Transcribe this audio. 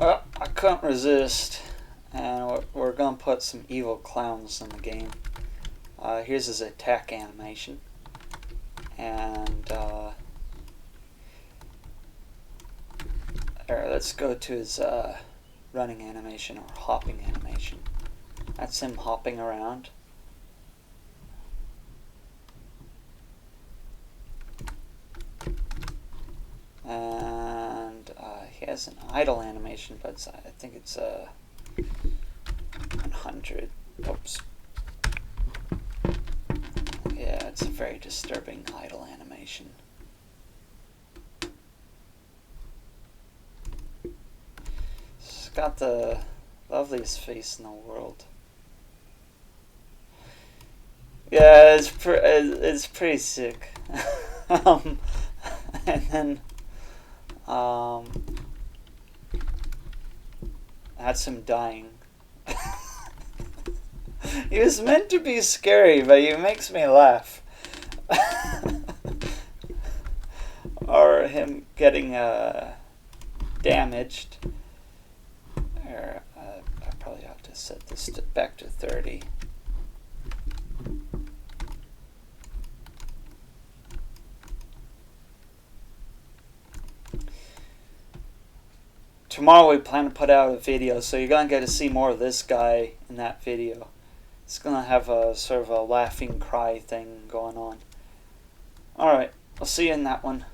Well, I couldn't resist, and we're gonna put some evil clowns in the game. Here's his attack animation, and let's go to his running animation or hopping animation. That's him hopping around. And he has an idle animation, but I think it's 100. Oops. Yeah, it's a very disturbing idle animation. It's got the loveliest face in the world. Yeah, it's pretty sick. And then that's him dying. He was meant to be scary, but he makes me laugh. Or him getting damaged. I probably have to set this back to 30. Tomorrow we plan to put out a video, so you're going to get to see more of this guy in that video. It's going to have a sort of a laughing cry thing going on. Alright, I'll see you in that one.